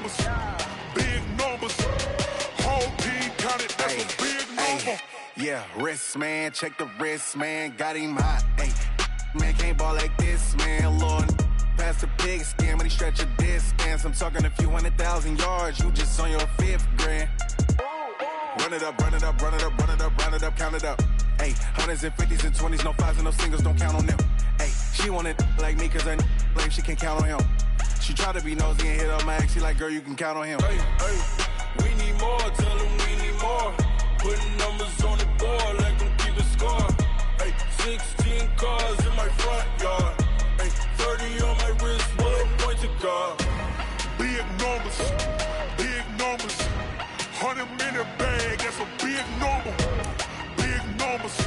numbers, big numbers. Whole team counted, that's a big number. Yeah, wrist, man, check the wrist, man, got him hot. Ay, man, can't ball like this, man, Lord. Past the pig skin, but he stretch a distance. I'm talking a few 100,000 yards, you just on your 5th grand. Run it up, run it up, run it up, run it up, run it up, count it up. Ay, hundreds and 50s and 20s, no 5s and no singles, don't count on them. Ay, she want it like me, cause I blame she can't count on him. She try to be nosy and hit up my ex, she like, girl, you can count on him. Hey, hey, we need more, tell them we need more. Putting numbers on the board, like them keep a score. Hey, 16 cars in my front yard. Hey, 30 on my wrist, one point to guard. Big numbers, big numbers. 100 minute bag, that's a big number. Big numbers,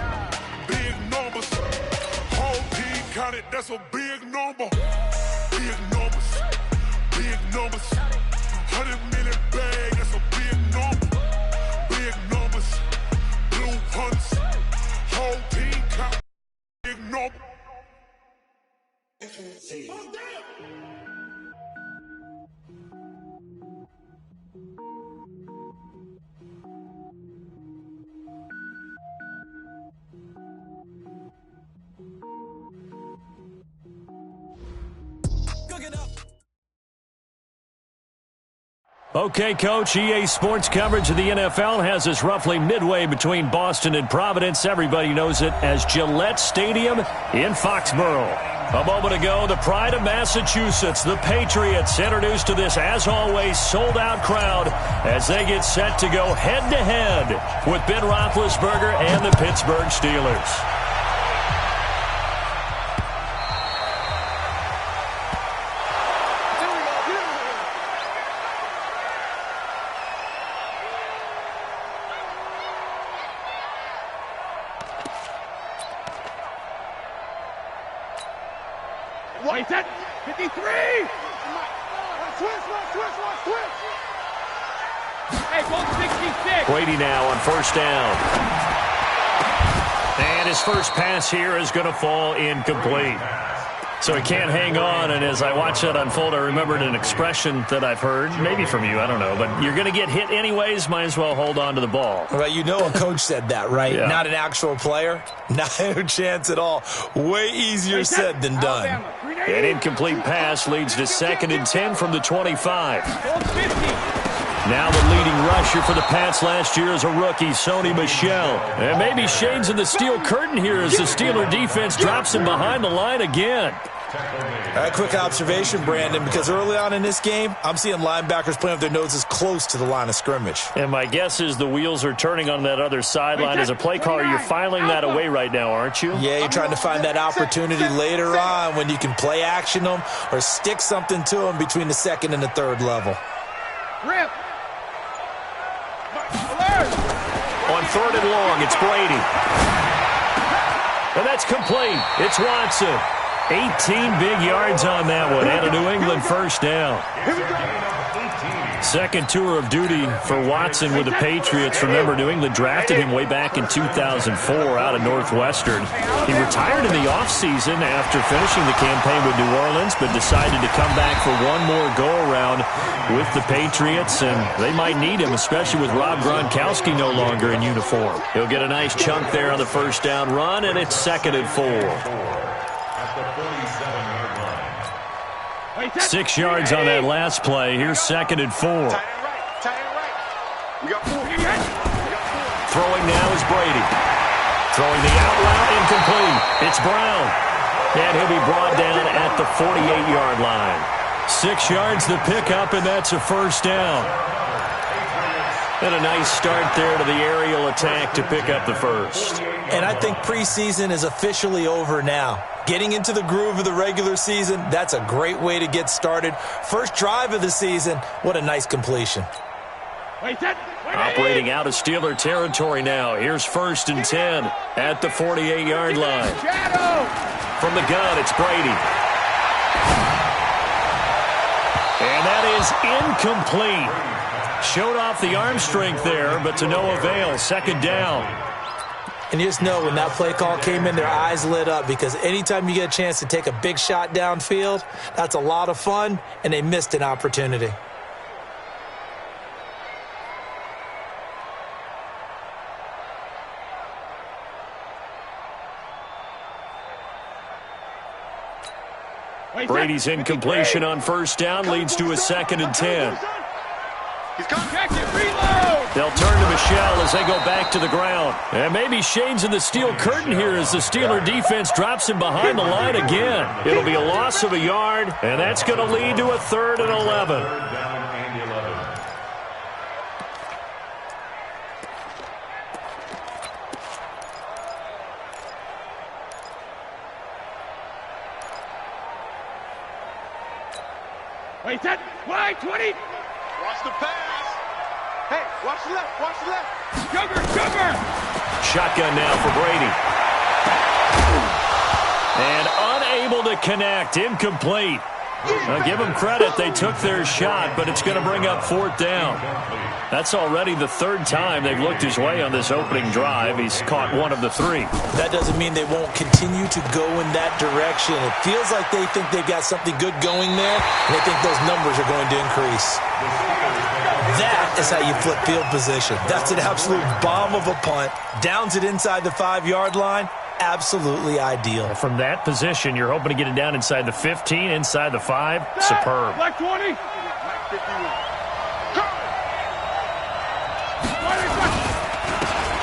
big numbers. Whole team counted, that's a big number. Big numbers, big numbers. 100 minute bag, that's a big number. Big numbers, blue hunts. Whole team counted, big number. Okay, Coach, EA Sports coverage of the NFL has us roughly midway between Boston and Providence. Everybody knows it as Gillette Stadium in Foxborough. A moment ago, the pride of Massachusetts, the Patriots, introduced to this, as always, sold-out crowd as they get set to go head-to-head with Ben Roethlisberger and the Pittsburgh Steelers. Right at 53! Switch! Hey, goal 66! Brady now on first down. And his first pass here is going to fall incomplete. So he can't hang on, and as I watch that unfold, I remembered an expression that I've heard, maybe from you, I don't know, but you're going to get hit anyways, might as well hold on to the ball. Well, you know a coach said that, right? Yeah. Not an actual player. Not a chance at all. Way easier said than done. An incomplete pass leads to 2nd and 10 from the 25. Now the leading rusher for the Pats last year is a rookie, Sony Michel. And maybe shades of the steel curtain here as the Steeler defense drops him behind the line again. A quick observation, Brandon, because early on in this game, I'm seeing linebackers playing with their noses close to the line of scrimmage. And my guess is the wheels are turning on that other sideline. As a play caller, you're filing that away right now, aren't you? Yeah, you're trying to find that opportunity later on when you can play action them or stick something to them between the 2nd and the 3rd level. Rip! On 3rd and long, it's Brady. And that's complete. It's Watson. 18 big yards on that one, and a New England first down. Second tour of duty for Watson with the Patriots. Remember, New England drafted him way back in 2004 out of Northwestern. He retired in the offseason after finishing the campaign with New Orleans, but decided to come back for one more go-around with the Patriots, and they might need him, especially with Rob Gronkowski no longer in uniform. He'll get a nice chunk there on the first down run, and it's 2nd and 4. 6 yards on that last play. Here's 2nd and 4. Throwing now is Brady. Throwing the out route, incomplete. It's Brown. And he'll be brought down at the 48-yard line. 6 yards the pickup, and that's a first down. And a nice start there to the aerial attack to pick up the first. And I think preseason is officially over now. Getting into the groove of the regular season, that's a great way to get started. First drive of the season, what a nice completion. Operating out of Steeler territory now. Here's 1st and 10 at the 48-yard line. From the gun, it's Brady. And that is incomplete. Showed off the arm strength there, but to no avail. 2nd down. And you just know when that play call came in, their eyes lit up, because anytime you get a chance to take a big shot downfield, that's a lot of fun, and they missed an opportunity. Brady's incompletion on first down leads to a 2nd and 10. They'll turn to Michelle as they go back to the ground. And maybe shades of the steel curtain here as the Steeler defense drops him behind the line again. It'll be a loss of a yard, and that's going to lead to a 3rd and 11. Wait, that wide 20. Watch the pass. Hey, watch the left. Watch the left. Sugar. Shotgun now for Brady. And unable to connect. Incomplete. Now, give them credit. They took their shot, but it's going to bring up 4th down. That's already the 3rd time they've looked his way on this opening drive. He's caught 1 of the 3. That doesn't mean they won't continue to go in that direction. It feels like they think they've got something good going there, and they think those numbers are going to increase. That is how you flip field position. That's an absolute bomb of a punt. Downs it inside the 5-yard line. Absolutely ideal. From that position, you're hoping to get it down inside the 15, inside the 5. Superb. Black 20.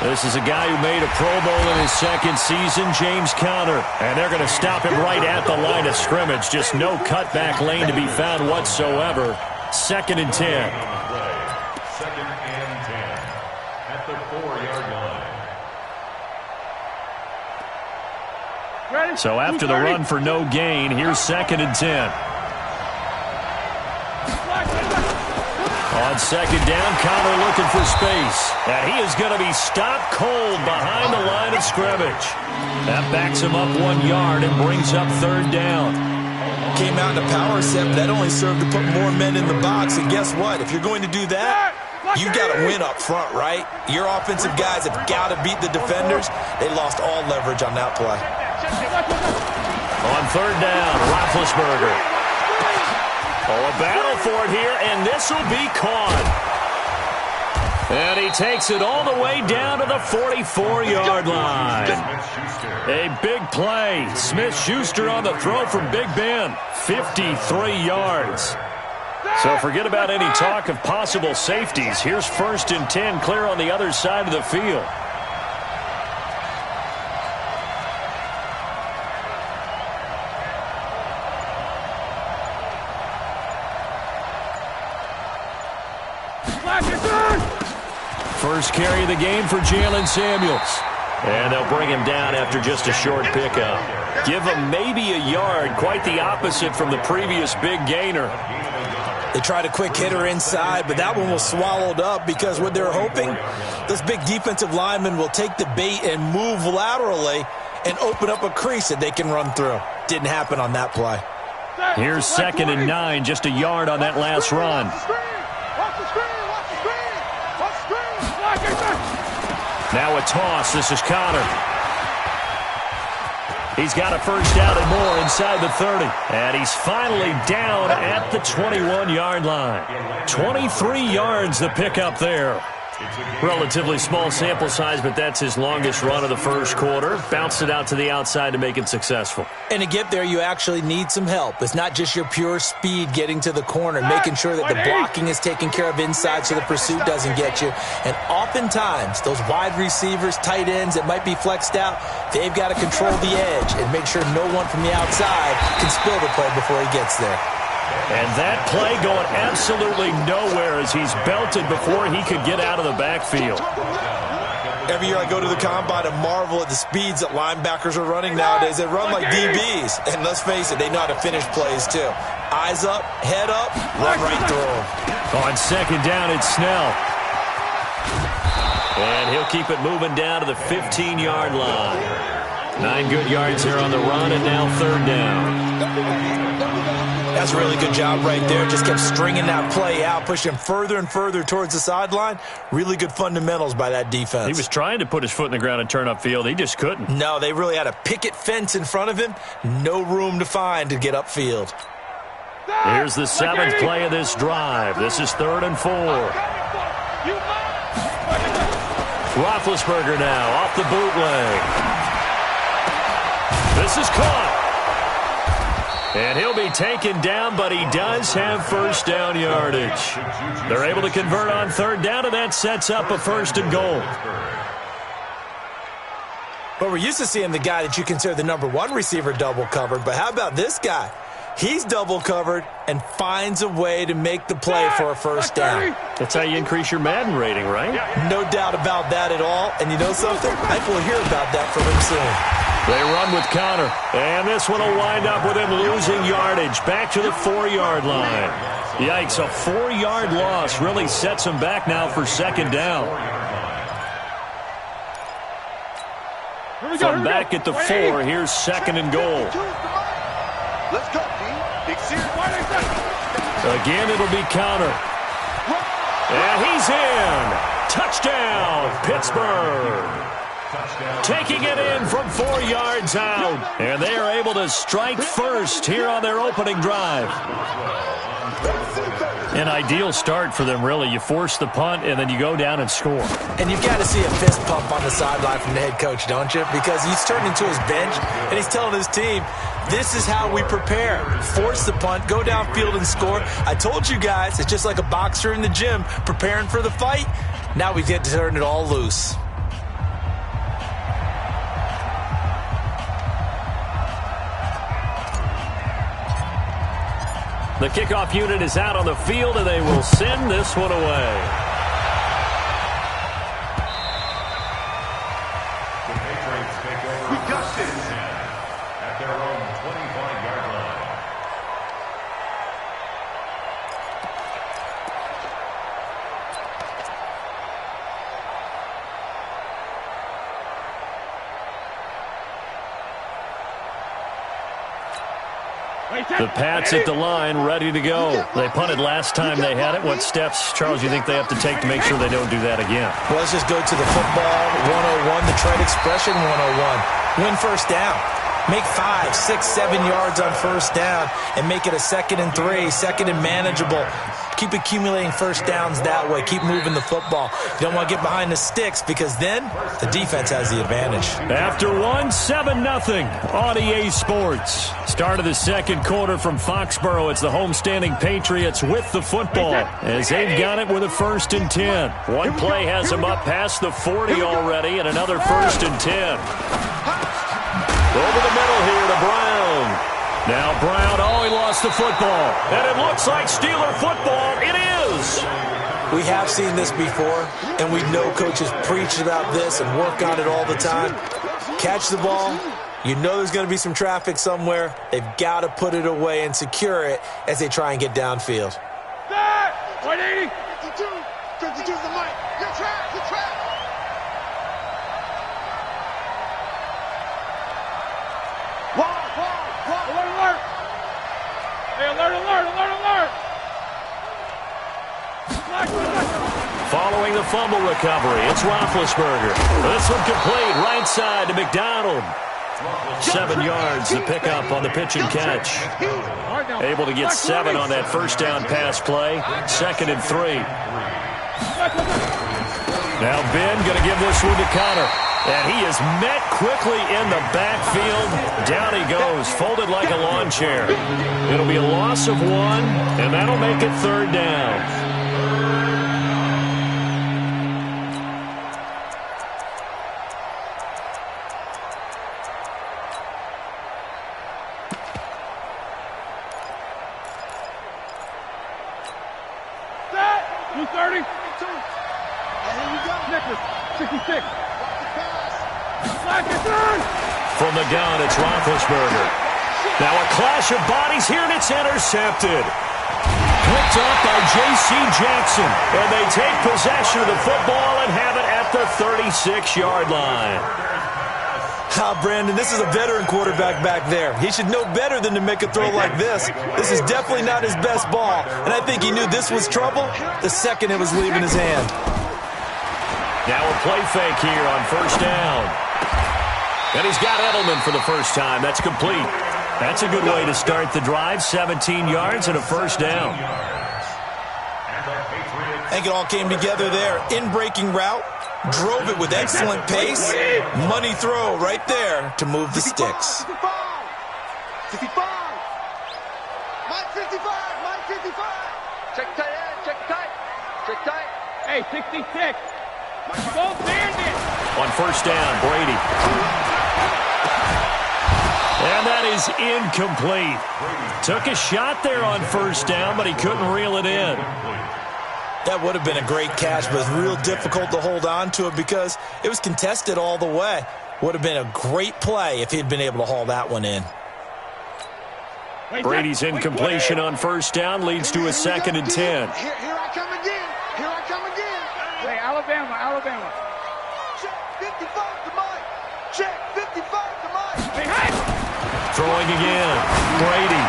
This is a guy who made a Pro Bowl in his 2nd season, James Conner. And they're going to stop him right at the line of scrimmage. Just no cutback lane to be found whatsoever. 2nd and 10. 2nd and 10 at the 4-yard line. So after the run for no gain, here's 2nd and 10. On 2nd down, Conner looking for space. And he is going to be stopped cold behind the line of scrimmage. That backs him up 1 yard and brings up 3rd down. Came out in a power set, but that only served to put more men in the box. And guess what? If you're going to do that, you've got to win up front, right? Your offensive guys have got to beat the defenders. They lost all leverage on that play. On 3rd down, Roethlisberger. Oh, a battle for it here, and this will be caught. And he takes it all the way down to the 44-yard line. A big play. Smith-Schuster on the throw from Big Ben. 53 yards. So forget about any talk of possible safeties. Here's 1st and 10 clear on the other side of the field. First carry of the game for Jalen Samuels. And they'll bring him down after just a short pickup. Give him maybe a yard, quite the opposite from the previous big gainer. They tried a quick hitter inside, but that one was swallowed up because what they're hoping, this big defensive lineman will take the bait and move laterally and open up a crease that they can run through. Didn't happen on that play. Here's 2nd and 9, just a yard on that last run. Now a toss. This is Conner. He's got a 1st down and more inside the 30. And he's finally down at the 21-yard line. 23 yards the pickup there. Relatively small sample size, but that's his longest run of the 1st quarter. Bounced it out to the outside to make it successful. And to get there, you actually need some help. It's not just your pure speed getting to the corner, making sure that the blocking is taken care of inside so the pursuit doesn't get you. And oftentimes, those wide receivers, tight ends that might be flexed out, they've got to control the edge and make sure no one from the outside can spill the play before he gets there. And that play going absolutely nowhere as he's belted before he could get out of the backfield. Every year I go to the combine and marvel at the speeds that linebackers are running nowadays. They run like DBs. And let's face it, they know how to finish plays too. Eyes up, head up, run right through them. On 2nd down, it's Snell. And he'll keep it moving down to the 15-yard line. 9 good yards here on the run, and now 3rd down. That's a really good job right there. Just kept stringing that play out, pushing further and further towards the sideline. Really good fundamentals by that defense. He was trying to put his foot in the ground and turn upfield. He just couldn't. No, they really had a picket fence in front of him. No room to find to get upfield. Here's the 7th play of this drive. This is 3rd and 4. Roethlisberger now off the bootleg. This is caught. And he'll be taken down, but he does have first down yardage. They're able to convert on third down, and that sets up a 1st and goal. But we're used to seeing the guy that you consider the number 1 receiver double covered. But how about this guy? He's double covered and finds a way to make the play for a first down. That's how you increase your Madden rating, right? No doubt about that at all. And you know something? I think we'll hear about that from him soon. They run with Connor, and this one will wind up with him losing yardage back to the 4-yard line. Yikes, a 4-yard loss really sets him back now for 2nd down. From back at the 4, here's 2nd and goal. Let's go, team. Big series. Again, it'll be Connor. And he's in. Touchdown, Pittsburgh. Taking it in from 4 yards out. And they are able to strike first here on their opening drive. An ideal start for them, really. You force the punt, and then you go down and score. And you've got to see a fist pump on the sideline from the head coach, don't you? Because he's turned into his bench, and he's telling his team, this is how we prepare. Force the punt, go downfield and score. I told you guys, it's just like a boxer in the gym preparing for the fight. Now we get to turn it all loose. The kickoff unit is out on the field, and they will send this one away. The Patriots take over at their own 25-yard line. The Pats at the line, ready to go. They punted last time they had it. What steps, Charles, you think they have to take to make sure they don't do that again? Well, let's just go to the football 101, the trade expression 101. Win first down. Make 5, 6, 7 yards on first down and make it a 2nd and 3, 2nd and manageable. Keep accumulating first downs that way. Keep moving the football. You don't want to get behind the sticks because then the defense has the advantage. After 7-0 on EA Sports. Start of the 2nd quarter from Foxborough. It's the homestanding Patriots with the football as they've got it with a 1st and 10. One play has them up past the 40 already and another 1st and 10. Over the middle here to Brown. Now Brown, he lost the football. And it looks like Steeler football. It is. We have seen this before, and we know coaches preach about this and work on it all the time. Catch the ball. You know there's going to be some traffic somewhere. They've got to put it away and secure it as they try and get downfield. 180. 52 is the mic. You're trapped. You're trapped. Alert. Hey, alert. Following the fumble recovery, it's Roethlisberger. This one complete, right side to McDonald. 7 yards, the pickup on the pitch and catch. Able to get 7 on that first down pass play. 2nd and 3. Now Ben going to give this one to Connor. And he is met quickly in the backfield. Down he goes, folded like a lawn chair. It'll be a loss of 1, and that'll make it 3rd down. From the gun, it's Roethlisberger. Now a clash of bodies here, and it's intercepted. Picked up by J.C. Jackson. And they take possession of the football and have it at the 36-yard line. Brandon, this is a veteran quarterback back there. He should know better than to make a throw like this. This is definitely not his best ball. And I think he knew this was trouble the second it was leaving his hand. Now a play fake here on first down. And he's got Edelman for the first time. That's complete. That's a good way to start the drive. 17 yards and a first down. I think it all came together there. In-breaking route. Drove it with excellent pace. Money throw right there to move the sticks. Mike 55, Mike 55. Check tight end, check tight. Check tight. Hey, 66. Don't stand it. On first down, Brady. And that is incomplete. Took a shot there on first down, but he couldn't reel it in. That would have been a great catch, but it's real difficult to hold on to it because it was contested all the way. Would have been a great play if he'd been able to haul that one in. Brady's incompletion on first down leads to a 2nd and 10. Here I come again. Here I come again. Hey, Alabama. Check 55 to Mike. Check 55 to Mike. Hey, hey. Throwing again. Brady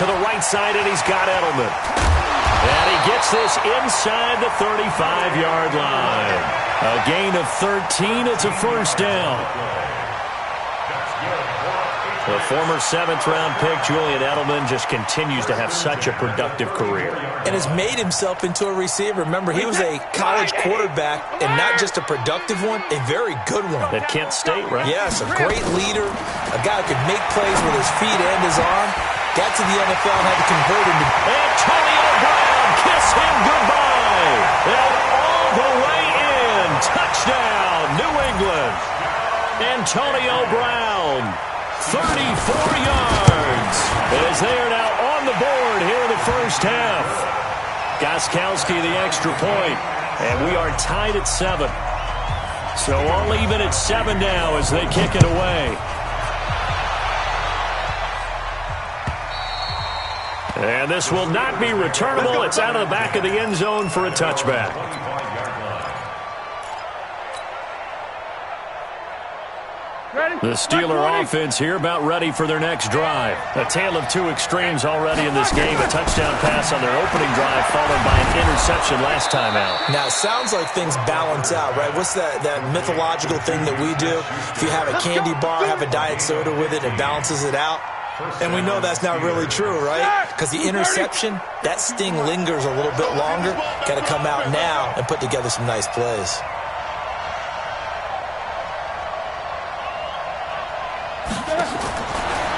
to the right side, and he's got Edelman. And he gets this inside the 35-yard line. A gain of 13. It's a first down. The former 7th-round pick, Julian Edelman, just continues to have such a productive career. And has made himself into a receiver. Remember, he was a college quarterback, and not just a productive one, a very good one. At Kent State, right? Yes, a great leader, a guy who could make plays with his feet and his arm. Got to the NFL and had to convert him to... Antonio Brown, kiss him goodbye. And all the way in. Touchdown, New England. Antonio Brown. 34 yards as they are now on the board here in the first half. Gostkowski the extra point, and we are tied at 7. So all even at 7 now as they kick it away. And this will not be returnable. It's out of the back of the end zone for a touchback. The Steeler offense here about ready for their next drive. A tale of two extremes already in this game. A touchdown pass on their opening drive followed by an interception last time out. Now, it sounds like things balance out, right? What's that mythological thing that we do? If you have a candy bar, have a diet soda with it, it balances it out. And we know that's not really true, right? Because the interception, that sting lingers a little bit longer. Got to come out now and put together some nice plays.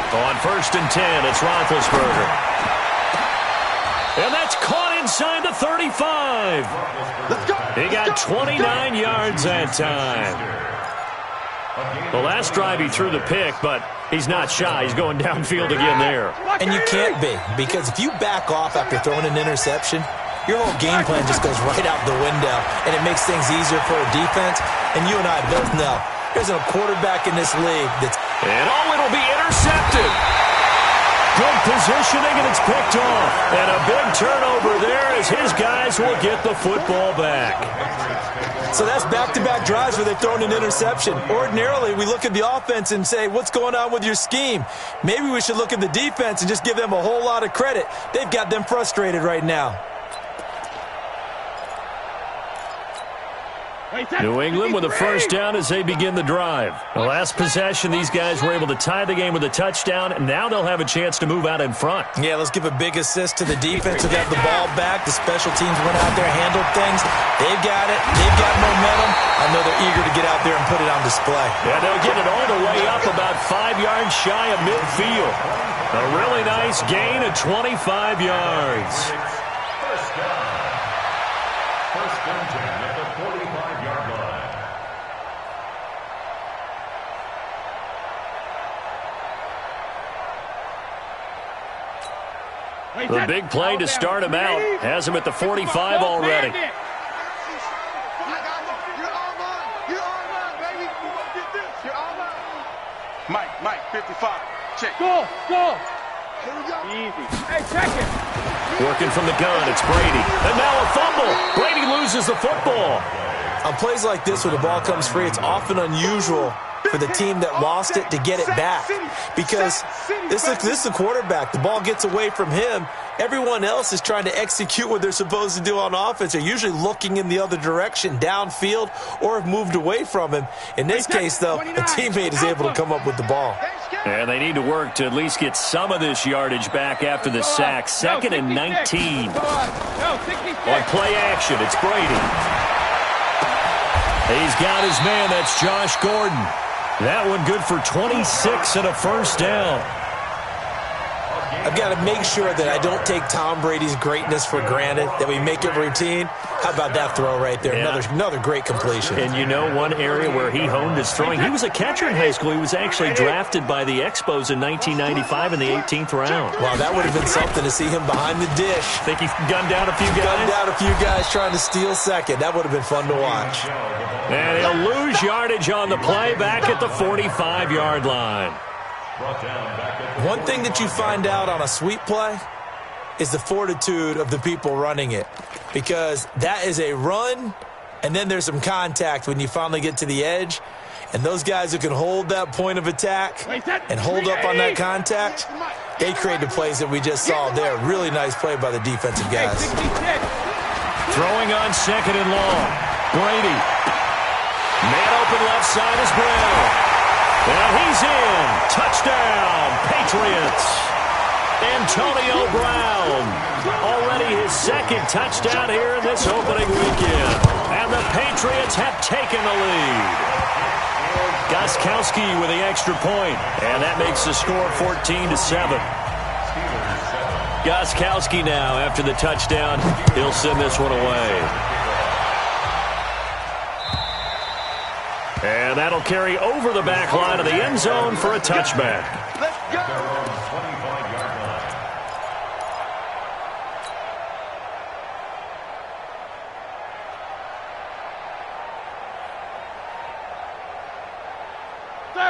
On first and 10, it's Roethlisberger. And that's caught inside the 35. He got 29 yards that time. The last drive he threw the pick, but he's not shy. He's going downfield again there. And you can't be, because if you back off after throwing an interception, your whole game plan just goes right out the window, and it makes things easier for a defense. And you and I both know there's a quarterback in this league that's... And it'll be intercepted. Good positioning, and it's picked off. And a big turnover there as his guys will get the football back. So that's back-to-back drives where they've thrown an interception. Ordinarily, we look at the offense and say, what's going on with your scheme? Maybe we should look at the defense and just give them a whole lot of credit. They've got them frustrated right now. New England with a first down as they begin the drive. The last possession, these guys were able to tie the game with a touchdown, and now they'll have a chance to move out in front. Yeah, let's give a big assist to the defense who got the ball back. The special teams went out there, handled things. They've got it. They've got momentum. I know they're eager to get out there and put it on display. Yeah, they'll get it all the way up about 5 yards shy of midfield. A really nice gain of 25 yards. First down. First and 10 at the 45-yard line. The big play to start him out has him at the 45 already. Mike, 55. Check. Go. Easy. Hey, check it. Working from the gun, it's Brady. And now a fumble. Brady loses the football. On plays like this where the ball comes free, it's often unusual for the team that lost it to get it back. Because this is the quarterback. The ball gets away from him. Everyone else is trying to execute what they're supposed to do on offense. They're usually looking in the other direction, downfield, or have moved away from him. In this case, though, a teammate is able to come up with the ball. And they need to work to at least get some of this yardage back after the sack. 2nd and 19. On play action, it's Brady. He's got his man. That's Josh Gordon. That one good for 26 and a first down. I've got to make sure that I don't take Tom Brady's greatness for granted, that we make it routine. How about that throw right there? Yeah. Another great completion. And you know one area where he honed his throwing? He was a catcher in high school. He was actually drafted by the Expos in 1995 in the 18th round. Wow, that would have been something to see him behind the dish. Think he gunned down a few guys? Gunned down a few guys trying to steal second. That would have been fun to watch. And he'll lose yardage on the play back at the 45-yard line. One thing that you find out on a sweep play is the fortitude of the people running it, because that is a run, and then there's some contact when you finally get to the edge, and those guys who can hold that point of attack and hold up on that contact, they create the plays that we just saw there. Really nice play by the defensive guys. Throwing on second and long. Brady. Man open left side is Brown. And he's in. Touchdown, Patriots. Antonio Brown. Already his second touchdown here in this opening weekend. And the Patriots have taken the lead. Gostkowski with the extra point. And that makes the score 14-7. Gostkowski now, after the touchdown, he'll send this one away. And that'll carry over the back line of the end zone for a touchback. Let's go.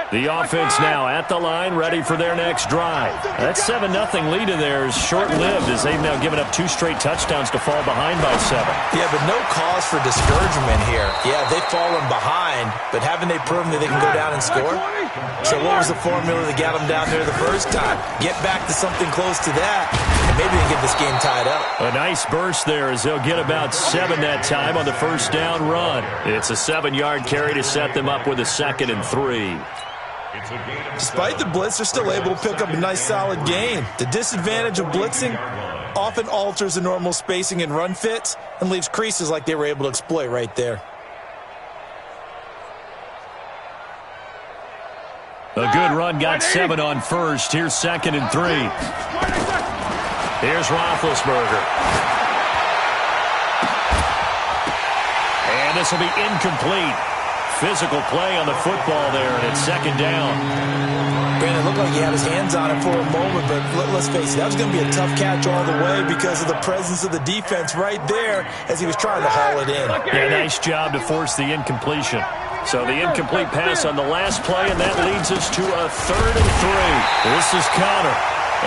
The offense now at the line, ready for their next drive. That 7-0 lead of theirs short-lived as they've now given up 2 straight touchdowns to fall behind by 7. Yeah, but no cause for discouragement here. Yeah, they've fallen behind, but haven't they proven that they can go down and score? So what was the formula that got them down there the first time? Get back to something close to that, and maybe they can get this game tied up. A nice burst there as they'll get about 7 that time on the first down run. It's a 7-yard carry to set them up with a 2nd and 3. Despite the blitz, they're still able to pick up a nice solid gain. The disadvantage of blitzing often alters the normal spacing and run fits and leaves creases like they were able to exploit right there. A good run got 7 on first. Here's 2nd and 3. Here's Roethlisberger. And this will be incomplete. Physical play on the football there, and it's 2nd down. Brandon, it looked like he had his hands on it for a moment, but let's face it, that was going to be a tough catch all the way because of the presence of the defense right there as he was trying to haul it in. Yeah, nice job to force the incompletion. So the incomplete pass on the last play, and that leads us to a 3rd and 3. This is Connor,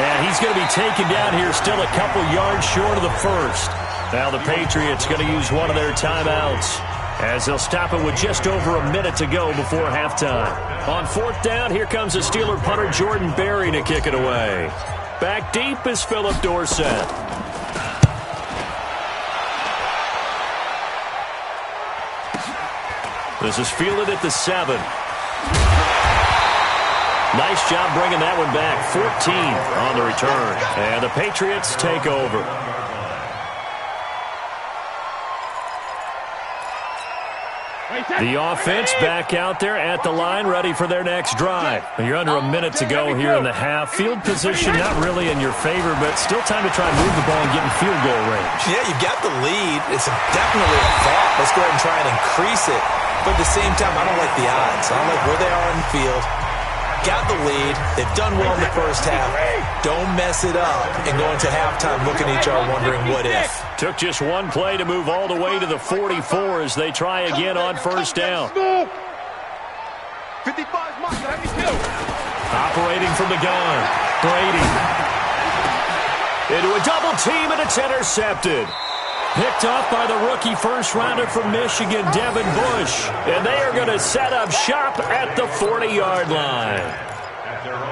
and he's going to be taken down here still a couple yards short of the first. Now the Patriots going to use one of their timeouts, as they'll stop it with just over a minute to go before halftime. On 4th down, here comes the Steeler punter Jordan Berry to kick it away. Back deep is Philip Dorsett. This is fielded at the 7. Nice job bringing that one back. 14 on the return. And the Patriots take over. The offense back out there at the line, ready for their next drive. You're under a minute to go here in the half. Field position not really in your favor, but still time to try and move the ball and get in field goal range. Yeah, you've got the lead. It's definitely a thought. Let's go ahead and try and increase it. But at the same time, I don't like the odds. I don't like where they are in the field. Got the lead. They've done well in the first half. Don't mess it up and go into halftime looking at each other wondering what if. Took just one play to move all the way to the 44 as they try again on first down. 55 mark, let me kill. Operating from the gun. Brady. Into a double team, and it's intercepted. Picked off by the rookie first-rounder from Michigan, Devin Bush. And they are going to set up shop at the 40-yard line.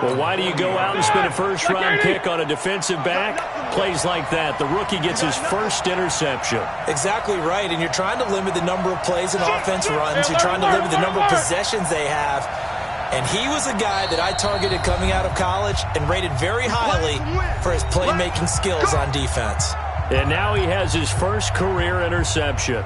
Well, why do you go out and spend a first-round pick on a defensive back? Plays like that. The rookie gets his first interception. Exactly right, and you're trying to limit the number of plays and offense runs. You're trying to limit the number of possessions they have. And he was a guy that I targeted coming out of college and rated very highly for his playmaking skills on defense. And now he has his first career interception.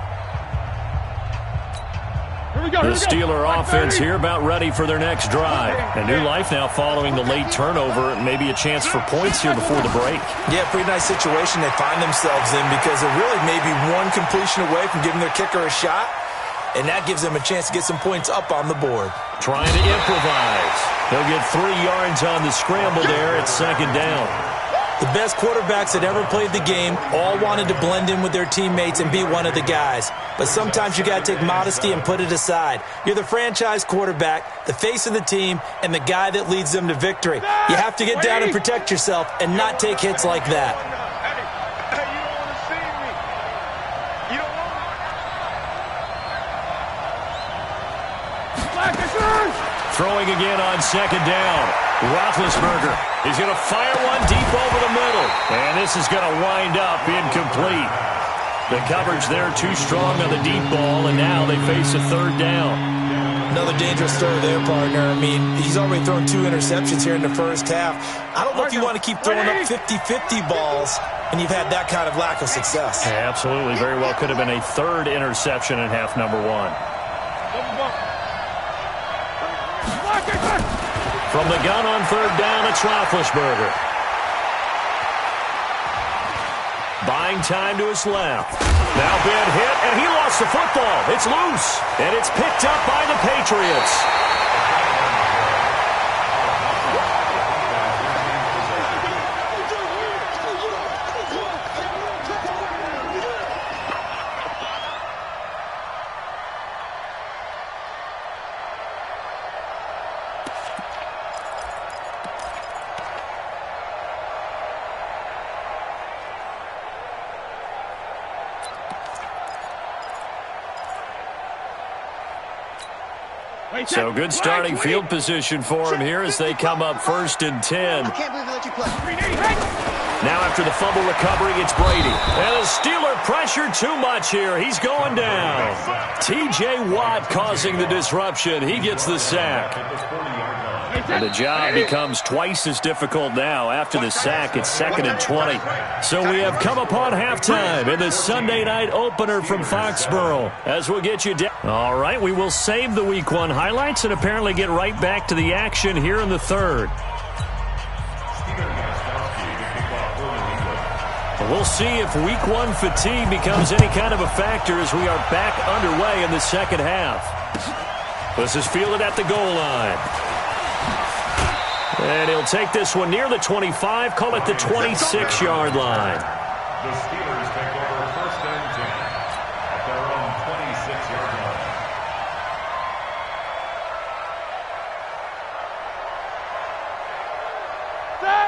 The Steeler offense here about ready for their next drive. A new life now following the late turnover. Maybe a chance for points here before the break. Yeah, pretty nice situation they find themselves in because they're really maybe one completion away from giving their kicker a shot. And that gives them a chance to get some points up on the board. Trying to improvise. He'll get 3 yards on the scramble there at second down. The best quarterbacks that ever played the game all wanted to blend in with their teammates and be one of the guys. But sometimes you got to take modesty and put it aside. You're the franchise quarterback, the face of the team, and the guy that leads them to victory. You have to get down and protect yourself and not take hits like that. Throwing again on second down. Roethlisberger is going to fire one deep over the middle. And this is going to wind up incomplete. The coverage there too strong on the deep ball, and now they face a third down. Another dangerous throw there, partner. I mean, he's already thrown 2 interceptions here in the first half. I don't know if you want to keep throwing up 50-50 balls and you've had that kind of lack of success. Yeah, absolutely. Very well could have been a third interception in half number 1. From the gun on third down, it's Roethlisberger. Buying time to his left. Now been hit, and he lost the football. It's loose, and it's picked up by the Patriots. So good starting field position for him here as they come up 1st and 10. I can't believe they let you play. Now after the fumble recovery, it's Brady. And the Steeler pressure too much here. He's going down. T.J. Watt causing the disruption. He gets the sack. And the job becomes twice as difficult now. After the sack, it's 2nd and 20. So we have come upon halftime in the Sunday night opener from Foxborough. As we'll get you down. All right, we will save the Week 1 highlights and apparently get right back to the action here in the third. We'll see if Week 1 fatigue becomes any kind of a factor as we are back underway in the second half. This is fielded at the goal line. And he'll take this one near the 25, call it the 26-yard line. The Steelers take over 1st and 10 at their own 26-yard line.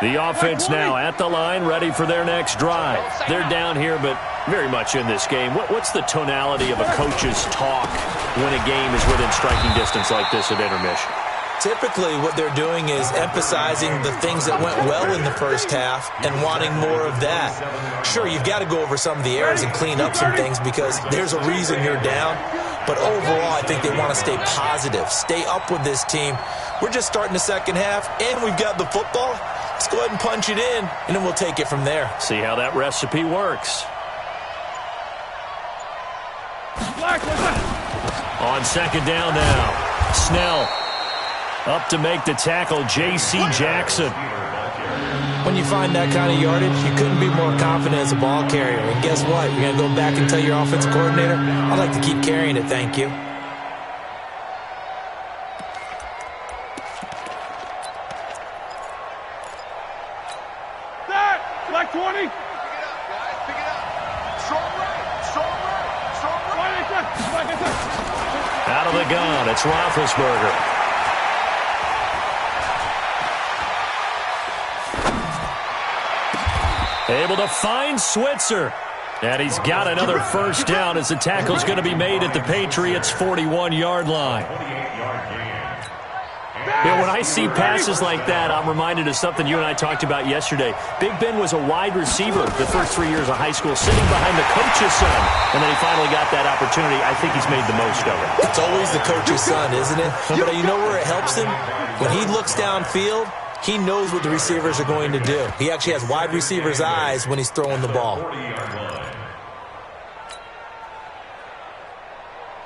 The offense now at the line, ready for their next drive. They're down here, but very much in this game. What's the tonality of a coach's talk when a game is within striking distance like this at intermission? Typically, what they're doing is emphasizing the things that went well in the first half and wanting more of that. Sure, you've got to go over some of the errors and clean up some things because there's a reason you're down. But overall, I think they want to stay positive, stay up with this team. We're just starting the second half, and we've got the football. Let's go ahead and punch it in, and then we'll take it from there. See how that recipe works. On second down now, Snell. Up to make the tackle, J.C. Jackson. When you find that kind of yardage, you couldn't be more confident as a ball carrier. And guess what? You're going to go back and tell your offensive coordinator, I'd like to keep carrying it, thank you. Black 20. Pick it up, guys. Pick it up. Strong right. Strong right. Strong right. Out of the gun, it's Roethlisberger. Able to find Switzer. And he's got another first down as the tackle's going to be made at the Patriots' 41-yard line. Yeah, when I see passes like that, I'm reminded of something you and I talked about yesterday. Big Ben was a wide receiver the first 3 years of high school, sitting behind the coach's son. And then he finally got that opportunity. I think he's made the most of it. It's always the coach's son, isn't it? But you know where it helps him? When he looks downfield, he knows what the receivers are going to do. He actually has wide receivers' eyes when he's throwing the ball.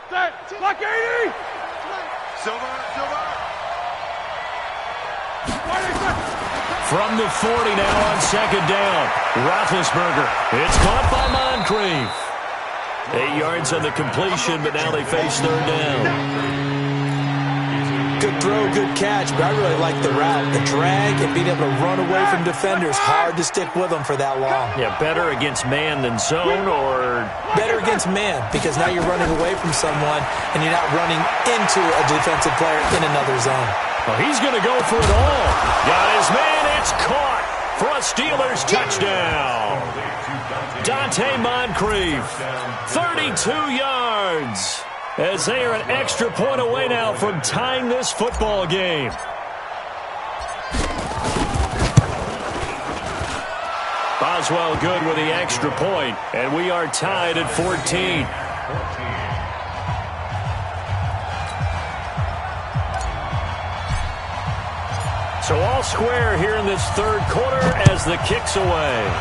Black 80. From the 40 now on second down. Roethlisberger. It's caught by Moncrief. 8 yards on the completion, but now they face third down. Good throw, good catch, but I really like the route. The drag and being able to run away from defenders, hard to stick with them for that long. Yeah, better against man than zone, or? Better against man, because now you're running away from someone and you're not running into a defensive player in another zone. Well, he's going to go for it all. Got his man, it's caught for a Steelers touchdown. Dante Moncrief, 32 yards. As they are an extra point away now from tying this football game. Boswell good with the extra point, and we are tied at 14. So all square here in this third quarter as the kick's away.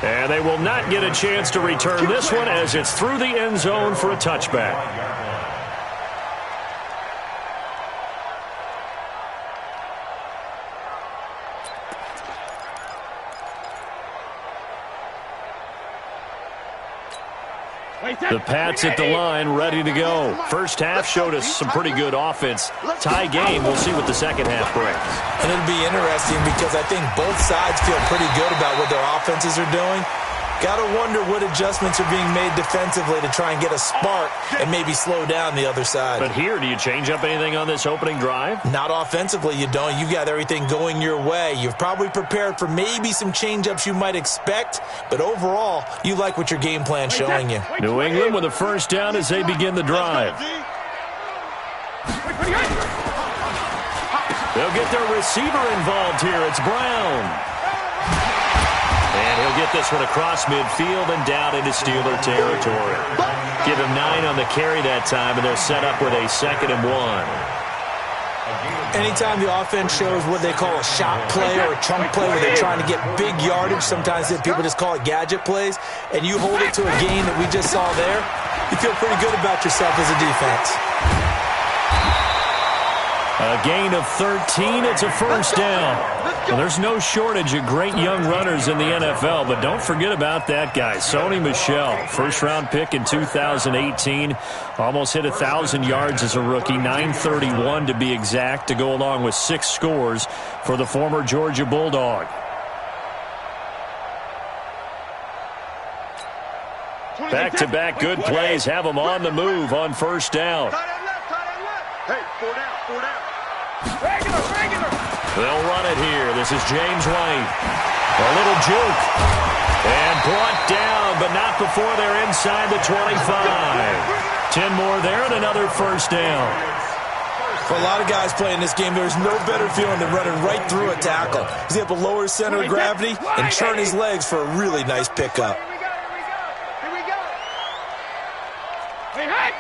And they will not get a chance to return this one as it's through the end zone for a touchback. The Pats at the line, ready to go. First half showed us some pretty good offense. Tie game, we'll see what the second half brings. And it'll be interesting because I think both sides feel pretty good about what their offenses are doing. Got to wonder what adjustments are being made defensively to try and get a spark and maybe slow down the other side. But here, do you change up anything on this opening drive? Not offensively, you don't. You've got everything going your way. You've probably prepared for maybe some change-ups you might expect, but overall, you like what your game plan's showing you. New England with a first down as they begin the drive. They'll get their receiver involved here. It's Brown. And he'll get this one across midfield and down into Steeler territory. Give him 9 on the carry that time, and they'll set up with a 2nd and 1. Anytime the offense shows what they call a shot play or a chunk play where they're trying to get big yardage, sometimes people just call it gadget plays, and you hold it to a gain that we just saw there, you feel pretty good about yourself as a defense. A gain of 13, it's a first down. Well, there's no shortage of great young runners in the NFL, but don't forget about that guy, Sony Michel. First-round pick in 2018. Almost hit 1,000 yards as a rookie, 931 to be exact, to go along with 6 scores for the former Georgia Bulldog. Back-to-back good plays have them on the move on first down. Hey, 4 down, 4 down. Regular. They'll run it here. This is James White. A little juke. And brought down, but not before they're inside the 25. 10 more there and another first down. For a lot of guys playing this game, there's no better feeling than running right through a tackle. He's able to lower his center of gravity and turn his legs for a really nice pickup. Here we go. Hey.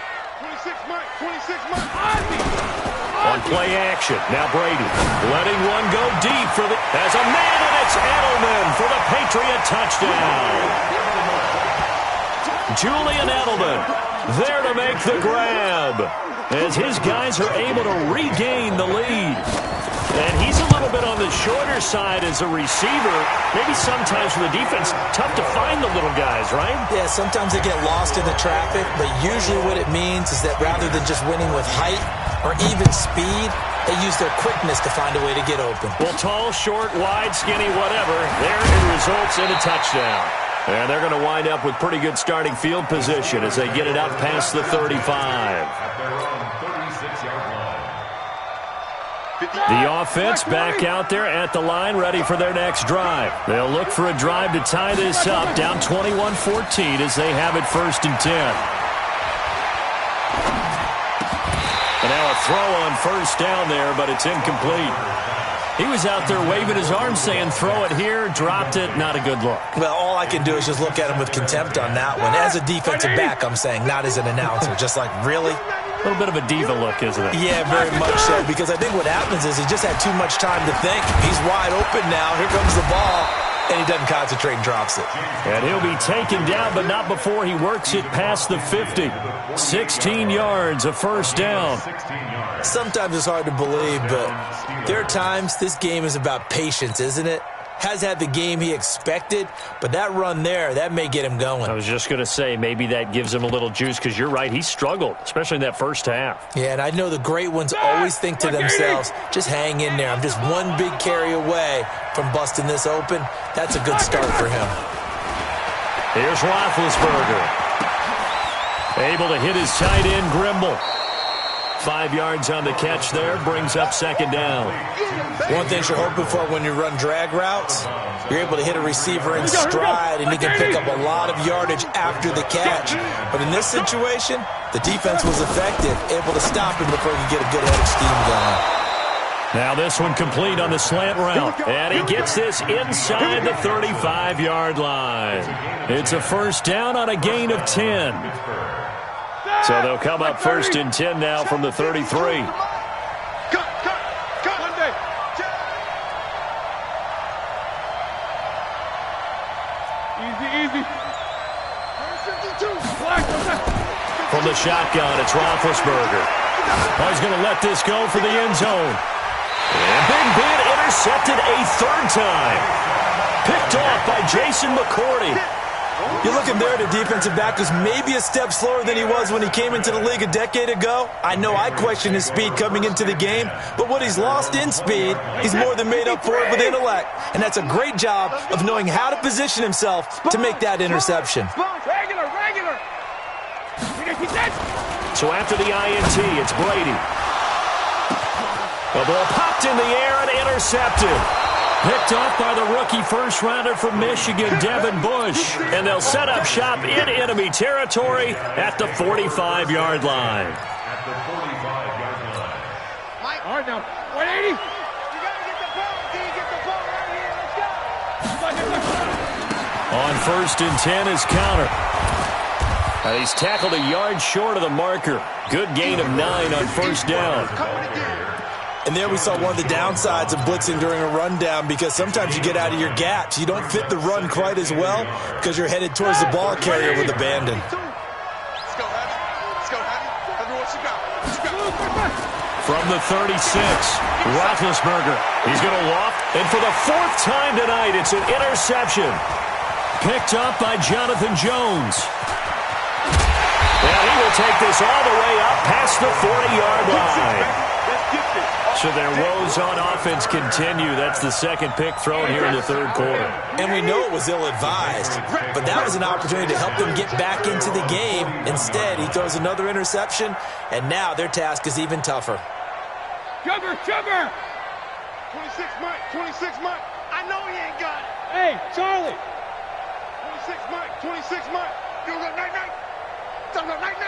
26 months. On play action, now Brady letting one go deep for as a man, and it's Edelman for the Patriot touchdown. Julian Edelman there to make the grab as his guys are able to regain the lead. And he's a little bit on the shorter side as a receiver. Maybe sometimes for the defense, tough to find the little guys, right? Yeah, sometimes they get lost in the traffic, but usually what it means is that rather than just winning with height or even speed, they use their quickness to find a way to get open. Well, tall, short, wide, skinny, whatever, there it results in a touchdown. And they're going to wind up with pretty good starting field position as they get it up past the 35. The offense back out there at the line, ready for their next drive. They'll look for a drive to tie this up, down 21-14 as they have it 1st and 10. And now a throw on first down there, but it's incomplete. He was out there waving his arms saying, throw it here, dropped it, not a good look. Well, all I can do is just look at him with contempt on that one. As a defensive back, I'm saying, not as an announcer. Just like, really? A little bit of a diva look, isn't it? Yeah, very much so, because I think what happens is he just had too much time to think. He's wide open now. Here comes the ball. and he doesn't concentrate and drops it. And he'll be taken down, but not before he works it past the 50. 16 yards, a first down. Sometimes it's hard to believe, but there are times this game is about patience, isn't it? Has had the game he expected, but that run there, that may get him going. I was just going to say, maybe that gives him a little juice, because you're right, he struggled, especially in that first half. Yeah, and I know the great ones always think to themselves, just hang in there. I'm just one big carry away from busting this open. That's a good start for him. Here's Roethlisberger. Able to hit his tight end, Grimble. 5 yards on the catch there, brings up second down. One thing you're hoping for when you run drag routes, you're able to hit a receiver in stride, and he can pick up a lot of yardage after the catch. But in this situation, the defense was effective, able to stop him before he could get a good head of steam going. Now this one complete on the slant route, and he gets this inside the 35-yard line. It's a first down on a gain of 10. So they'll come up first and 10 now from the 33. Cut. Monday. Easy. From the shotgun, it's Roethlisberger. Oh, he's going to let this go for the end zone. And Big Ben intercepted a third time. Picked off by Jason McCourty. You're looking there at a defensive back who's maybe a step slower than he was when he came into the league a decade ago. I know I questioned his speed coming into the game, but what he's lost in speed, he's more than made up for it with intellect. And that's a great job of knowing how to position himself to make that interception. Regular. So after the INT, it's Brady. The ball popped in the air and intercepted. Picked off by the rookie first-rounder from Michigan, Devin Bush. And they'll set up shop in enemy territory at the 45-yard line. At the 45-yard line. All right, now, 180. You gotta get the ball. Can you get the ball right here? Let's go. On first and 10 is counter. He's tackled a yard short of the marker. Good gain of 9 on first down. And there we saw one of the downsides of blitzing during a rundown, because sometimes you get out of your gaps. You don't fit the run quite as well because you're headed towards the ball carrier with abandon. Let's go, Abby. Tell me what you got. From the 36, Roethlisberger. He's going to loft, and for the 4th time tonight, it's an interception. Picked up by Jonathan Jones. And he will take this all the way up past the 40-yard line. So their woes on offense continue. That's the second pick thrown here in the third quarter. And we know it was ill-advised, but that was an opportunity to help them get back into the game. Instead, he throws another interception, and now their task is even tougher. Sugar. 26 Mike. I know he ain't got it. Hey, Charlie. 26 Mike. You go night. Tell him night.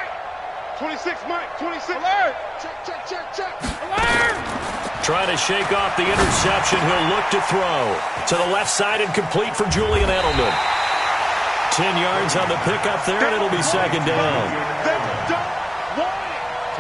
26 Mike. Alert. Check. Alert. Trying to shake off the interception. He'll look to throw. To the left side and complete for Julian Edelman. 10 yards on the pickup there, and it'll be second down.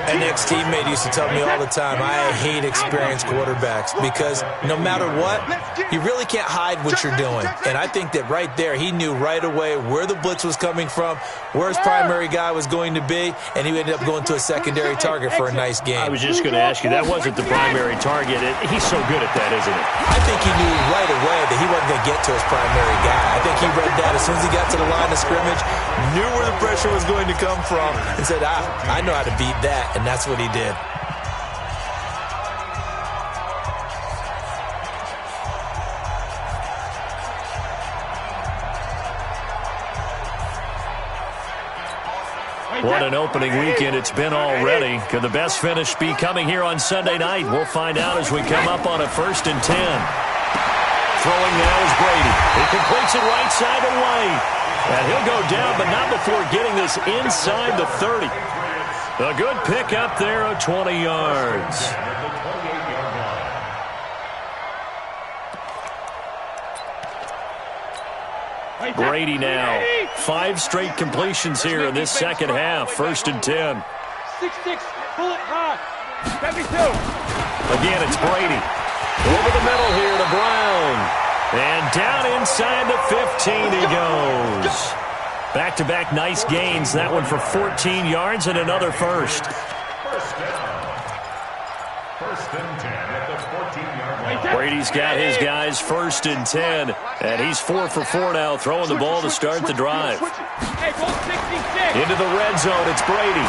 An ex-teammate used to tell me all the time, I hate experienced quarterbacks, because no matter what, you really can't hide what you're doing. And I think that right there, he knew right away where the blitz was coming from, where his primary guy was going to be, and he ended up going to a secondary target for a nice game. I was just going to ask you, that wasn't the primary target. He's so good at that, isn't he? I think he knew right away that he wasn't going to get to his primary guy. I think he read that as soon as he got to the line of scrimmage, knew where the pressure was going to come from, and said, I know how to beat that. And that's what he did. What an opening weekend it's been already. Could the best finish be coming here on Sunday night? We'll find out as we come up on a 1st and 10. Throwing now is Brady. He completes it right side to White. And he'll go down, but not before getting this inside the 30. A good pick up there of 20 yards. Brady now. 5 straight completions here in this second half. 1st and 10. 6-6, bullet hot. 72. Again, it's Brady. Over the middle here to Brown. And down inside the 15 he goes. Back-to-back nice gains. That one for 14 yards and another first. First down. First and 10 at the 14-yard line. Brady's got his guys 1st and 10. And he's 4 for 4 now, throwing the ball to start the drive. Into the red zone, it's Brady.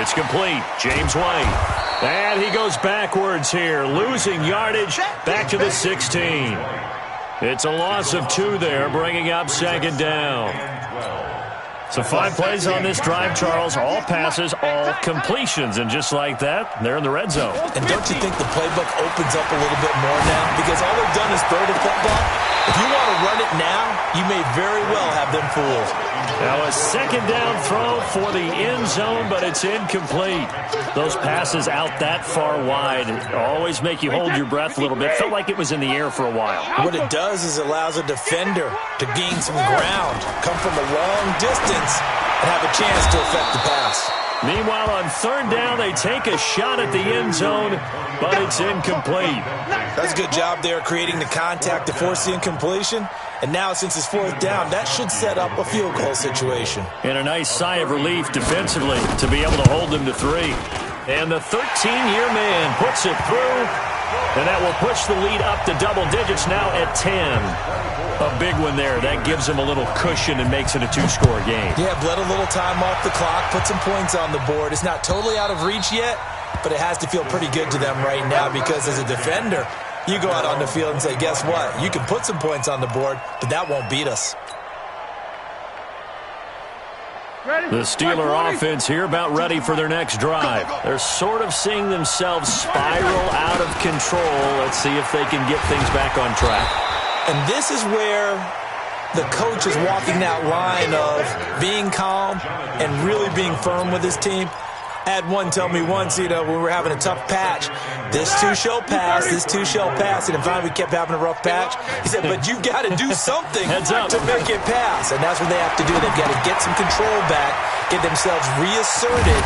It's complete. James White. And he goes backwards here, losing yardage back to the 16. It's a loss of 2 there, bringing up 2nd down. So 5 plays on this drive, Charles. All passes, all completions. And just like that, they're in the red zone. And don't you think the playbook opens up a little bit more now? Because all they've done is throw the football. If you want to run it now, you may very well have them fooled. Now a 2nd down throw for the end zone, but it's incomplete. Those passes out that far wide always make you hold your breath a little bit. Felt like it was in the air for a while. What it does is it allows a defender to gain some ground, come from a long distance, and have a chance to affect the pass. Meanwhile, on 3rd down, they take a shot at the end zone, but it's incomplete. That's a good job there creating the contact to force the incompletion. And now, since it's 4th down, that should set up a field goal situation. And a nice sigh of relief defensively to be able to hold them to 3. And the 13-year man puts it through, and that will push the lead up to double digits now at 10. A big one there. That gives them a little cushion and makes it a 2-score game. Yeah, bled a little time off the clock, put some points on the board. It's not totally out of reach yet, but it has to feel pretty good to them right now because as a defender, you go out on the field and say, guess what? You can put some points on the board, but that won't beat us. The Steeler offense here about ready for their next drive. They're sort of seeing themselves spiral out of control. Let's see if they can get things back on track. And this is where the coach is walking that line of being calm and really being firm with his team. I had one tell me once, when we were having a tough patch, this too shall pass, this too shall pass. And finally we kept having a rough patch. He said, but you've got to do something to make it pass. And that's what they have to do. They've got to get some control back, get themselves reasserted,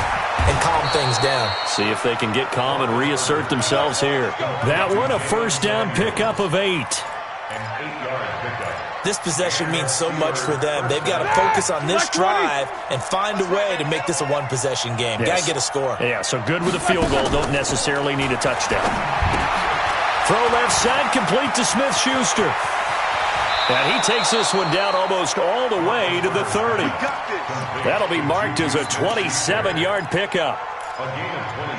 and calm things down. See if they can get calm and reassert themselves here. That one, a 1st down pickup of 8. This possession means so much for them. They've got to focus on this drive and find a way to make this a 1-possession game. Got to get a score. Yeah, so good with a field goal. Don't necessarily need a touchdown. Throw left side, complete to Smith-Schuster. And he takes this one down almost all the way to the 30. That'll be marked as a 27-yard pickup.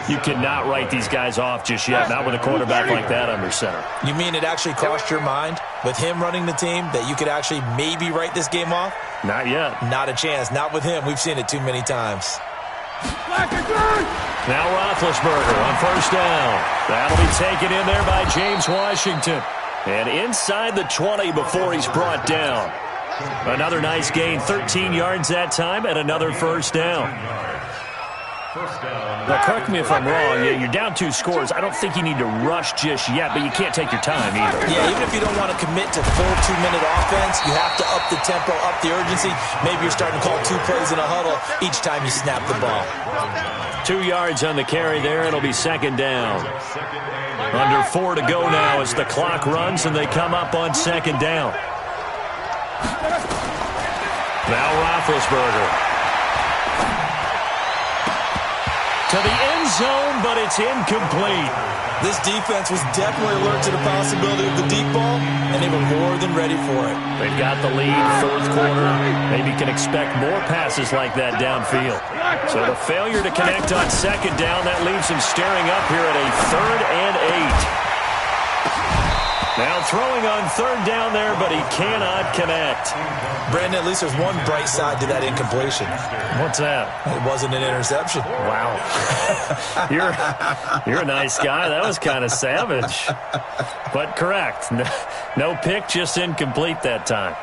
You cannot write these guys off just yet, not with a quarterback like that under center. You mean it actually crossed your mind with him running the team that you could actually maybe write this game off? Not yet. Not a chance. Not with him. We've seen it too many times. Now Roethlisberger on 1st down. That'll be taken in there by James Washington. And inside the 20 before he's brought down. Another nice gain, 13 yards that time, and another 1st down. Now, correct me if I'm wrong. Yeah, you're down 2 scores. I don't think you need to rush just yet, but you can't take your time either. Yeah, even if you don't want to commit to full 2-minute offense, you have to up the tempo, up the urgency. Maybe you're starting to call 2 plays in a huddle each time you snap the ball. 2 yards on the carry there. It'll be 2nd down. Under 4 to go now as the clock runs and they come up on 2nd down. Now Roethlisberger. To the end zone, but it's incomplete. This defense was definitely alert to the possibility of the deep ball, and they were more than ready for it. They've got the lead, 4th quarter. Maybe can expect more passes like that downfield. So the failure to connect on 2nd down, that leaves him staring up here at a 3rd and 8. Now throwing on 3rd down there, but he cannot connect. Brandon, at least there's one bright side to that incompletion. What's that? It wasn't an interception. Wow. You're a nice guy. That was kind of savage. But correct. No pick, just incomplete that time.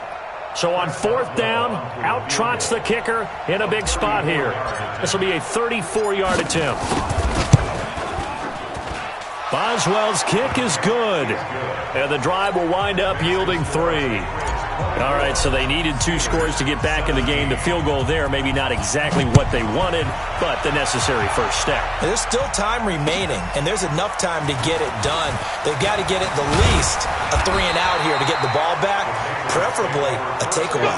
So on 4th down, out trots the kicker in a big spot here. This will be a 34-yard attempt. Boswell's kick is good. And the drive will wind up yielding 3. All right, so they needed 2 scores to get back in the game. The field goal there, maybe not exactly what they wanted, but the necessary first step. There's still time remaining, and there's enough time to get it done. They've got to get at the least a 3-and-out here to get the ball back, preferably a takeaway.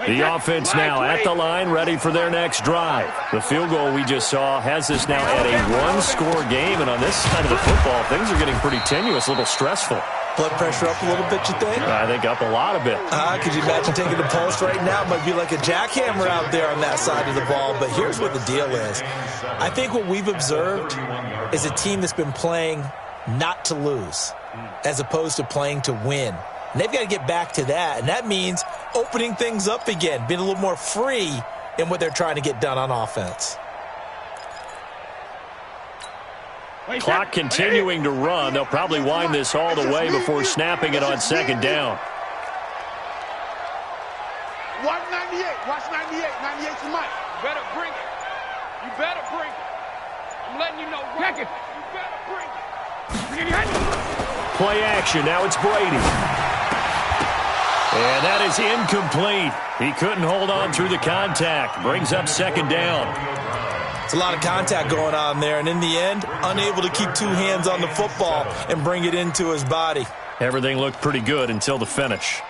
The offense now at the line, ready for their next drive. The field goal we just saw has this now at a 1-score game, and on this side of the football, things are getting pretty tenuous, a little stressful. Blood pressure up a little bit, you think? I think up a lot of it. Could you imagine taking the pulse right now? It might be like a jackhammer out there on that side of the ball, but here's what the deal is. I think what we've observed is a team that's been playing not to lose as opposed to playing to win. And they've got to get back to that, and that means opening things up again, being a little more free in what they're trying to get done on offense. Clock continuing to run. They'll probably wind this all the way before snapping it on second down. Watch 98. Watch 98. 98's the mic. You better bring it. You better bring it. I'm letting you know. Check it. You better bring it. Play action. Now it's Brady. And that is incomplete. He couldn't hold on through the contact. Brings up second down. It's a lot of contact going on there, and in the end, unable to keep 2 hands on the football and bring it into his body. Everything looked pretty good until the finish.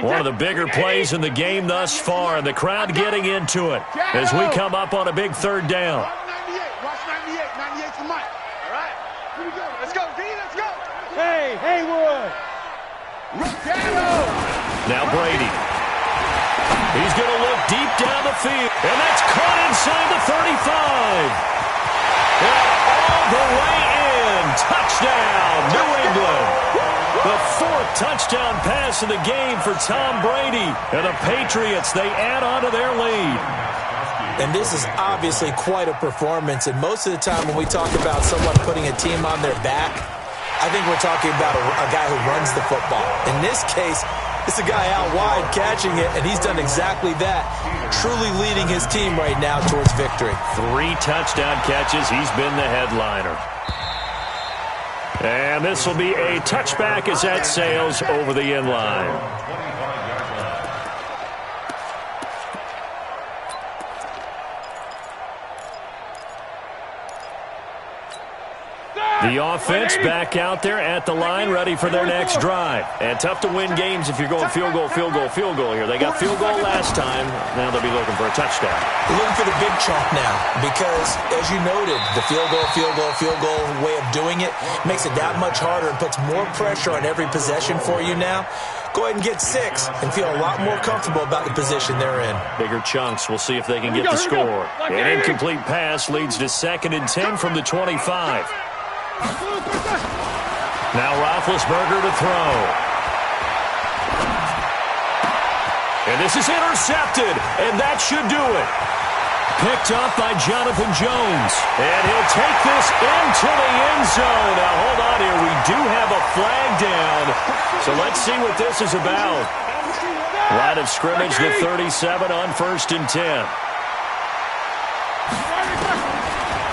One of the bigger plays in the game thus far, and the crowd getting into it as we come up on a big third down. Watch 98. 98's the mic. All right. Here we go. Let's go, D. Let's go. Hey, Haywood. Now Brady. He's going to look deep down the field, and that's caught inside the 35. And all the way in. Touchdown, New England. The 4th touchdown pass in the game for Tom Brady. And the Patriots, they add on to their lead. And this is obviously quite a performance. And most of the time when we talk about someone putting a team on their back, I think we're talking about a guy who runs the football. In this case, it's a guy out wide catching it, and he's done exactly that, truly leading his team right now towards victory. 3 touchdown catches. He's been the headliner. And this will be a touchback as that sails over the end line. The offense back out there at the line, ready for their next drive. And tough to win games if you're going field goal, field goal, field goal here. They got field goal last time. Now they'll be looking for a touchdown. They're looking for the big chunk now because, as you noted, the field goal way of doing it makes it that much harder and puts more pressure on every possession for you now. Go ahead and get 6 and feel a lot more comfortable about the position they're in. Bigger chunks. We'll see if they can get the score. An incomplete pass leads to 2nd and 10 from the 25. Now Roethlisberger to throw. And this is intercepted, and that should do it. Picked up by Jonathan Jones. And he'll take this into the end zone. Now, hold on here. We do have a flag down. So let's see what this is about. Line of scrimmage to 37 on 1st and 10.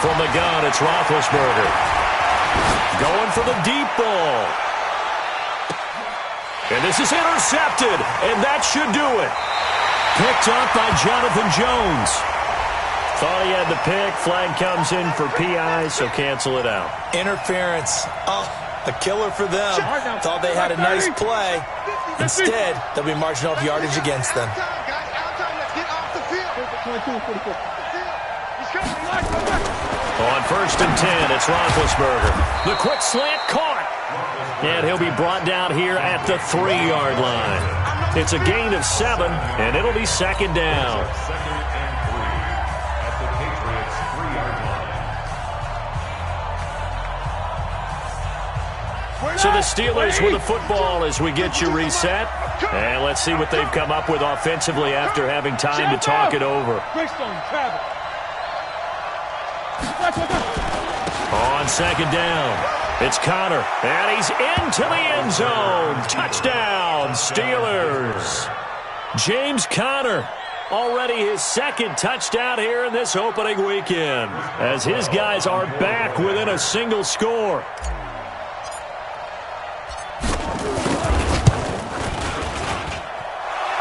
From the gun, it's Roethlisberger. Going for the deep ball. And this is intercepted, and that should do it. Picked up by Jonathan Jones. Thought he had the pick. Flag comes in for PI, so cancel it out. Interference. Oh, a killer for them. Thought they had a nice play. Instead, they'll be marching off yardage against them. On 1st and 10, it's Roethlisberger. The quick slant caught. And he'll be brought down here at the 3-yard line. It's a gain of 7, and it'll be 2nd down. At the Patriots' 3-yard line. So the Steelers with the football as we get you reset. And let's see what they've come up with offensively after having time to talk it over. On second down, it's Connor, and he's into the end zone. Touchdown, Steelers. James Conner, already his second touchdown here in this opening weekend, as his guys are back within a single score.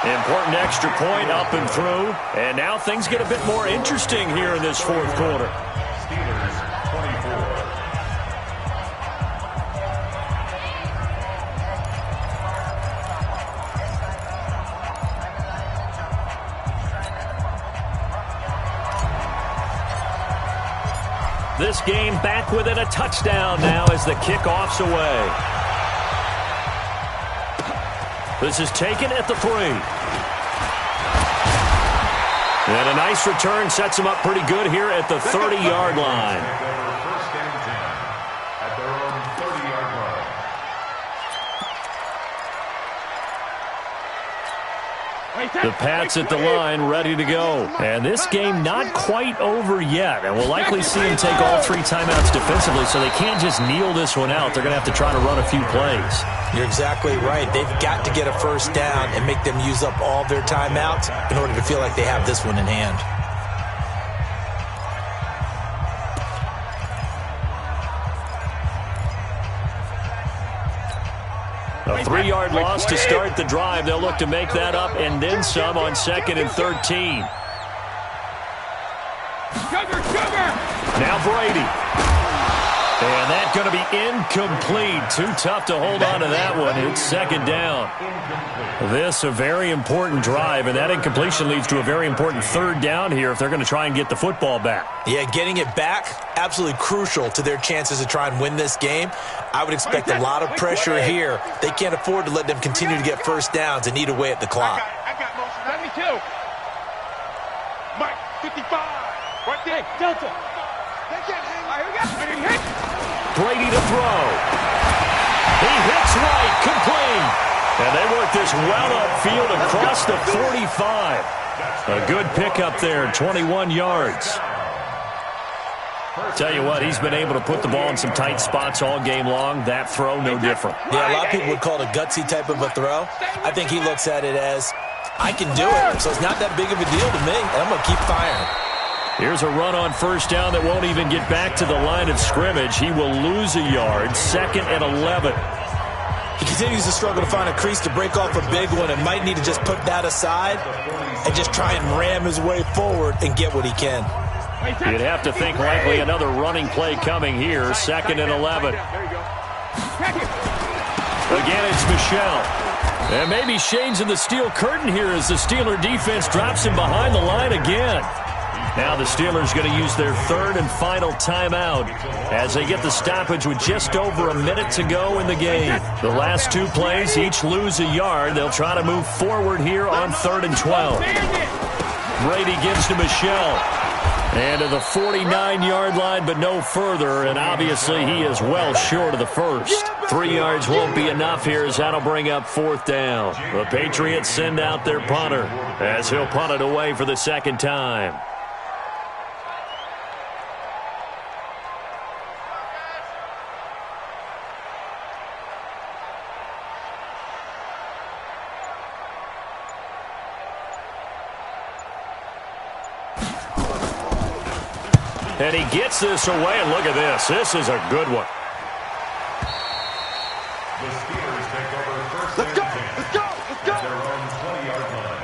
Important extra point up and through, and now things get a bit more interesting here in this fourth quarter. Steelers 24. This game back within a touchdown now as the kickoff's away. This is taken at the 3. And a nice return sets him up pretty good here at the 30-yard line. First and 10 at their own 30-yard line. The Pats at the line, ready to go. And this game not quite over yet. And we'll likely see him take all 3 timeouts defensively, so they can't just kneel this one out. They're going to have to try to run a few plays. You're exactly right. They've got to get a first down and make them use up all their timeouts in order to feel like they have this one in hand. A 3-yard loss to start the drive. They'll look to make that up and then some on 2nd and 13. Now Brady. And that's going to be incomplete. Too tough to hold on to that one. It's second down. This a very important drive, and that incompletion leads to a very important third down here if they're going to try and get the football back. Yeah, getting it back, absolutely crucial to their chances to try and win this game. I would expect a lot of pressure here. They can't afford to let them continue to get first downs and eat away at the clock. I got motion. 72. Mike, 55. Right there. Delta. They can't hang. All right, we got it. Brady to throw. He hits right, complete. And they work this well upfield across the 45. A good pickup there, 21 yards. Tell you what, he's been able to put the ball in some tight spots all game long. That throw, no different. Yeah, a lot of people would call it a gutsy type of a throw. I think he looks at it as, I can do it, so it's not that big of a deal to me, and I'm going to keep firing. Here's a run on first down that won't even get back to the line of scrimmage. He will lose a yard, 2nd and 11. He continues to struggle to find a crease to break off a big one and might need to just put that aside and just try and ram his way forward and get what he can. You'd have to think likely another running play coming here, 2nd and 11. Again, it's Michelle. And maybe Shane's in the steel curtain here as the Steeler defense drops him behind the line again. Now the Steelers going to use their 3rd and final timeout as they get the stoppage with just over a minute to go in the game. The last 2 plays each lose a yard. They'll try to move forward here on 3rd and 12. Brady gives to Michelle. And to the 49-yard line, but no further. And obviously he is well short of the first. 3 yards won't be enough here as that'll bring up 4th down. The Patriots send out their punter as he'll punt it away for the 2nd time. And he gets this away, and look at this. This is a good one. The Steelers take over first and 10. Let's go. At their own 20-yard line.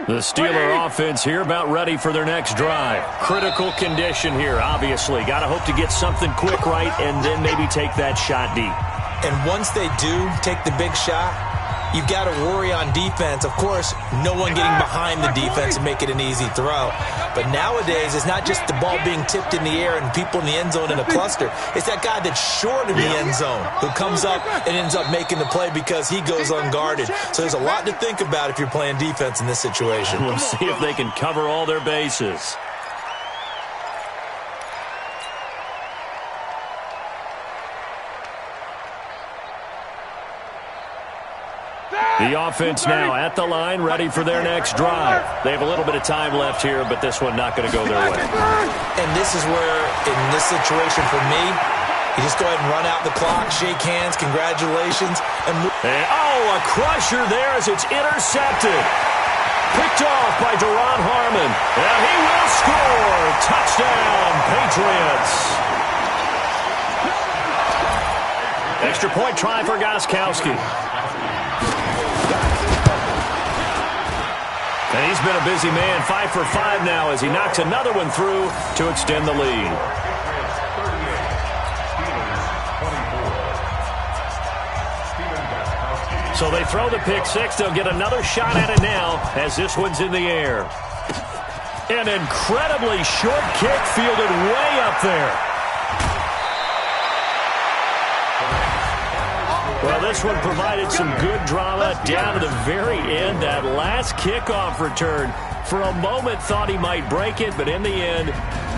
The Steeler offense here about ready for their next drive. Critical condition here, obviously. Got to hope to get something quick right and then maybe take that shot deep. And once they do take the big shot, you've got to worry on defense. Of course, no one getting behind the defense and make it an easy throw. But nowadays, it's not just the ball being tipped in the air and people in the end zone in a cluster. It's that guy that's short in the end zone who comes up and ends up making the play because he goes unguarded. So there's a lot to think about if you're playing defense in this situation. We'll see if they can cover all their bases. The offense now at the line, ready for their next drive. They have a little bit of time left here, but this one not going to go their way. And this is where, in this situation for me, you just go ahead and run out the clock, shake hands, congratulations. And a crusher there as it's intercepted. Picked off by Deron Harmon. And he will score. Touchdown, Patriots. Extra point try for Gostkowski. And he's been a busy man, 5 for 5 now as he knocks another one through to extend the lead. So they throw the pick six. They'll get another shot at it now as this one's in the air. An incredibly short kick fielded way up there. Well, this one provided some good drama down to the very end. That last kickoff return, for a moment thought he might break it, but in the end,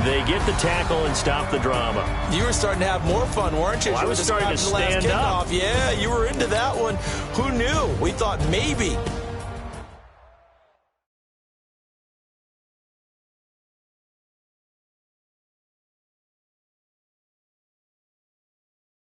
they get the tackle and stop the drama. You were starting to have more fun, weren't you? Well, I was starting to stand up. Yeah, you were into that one. Who knew? We thought maybe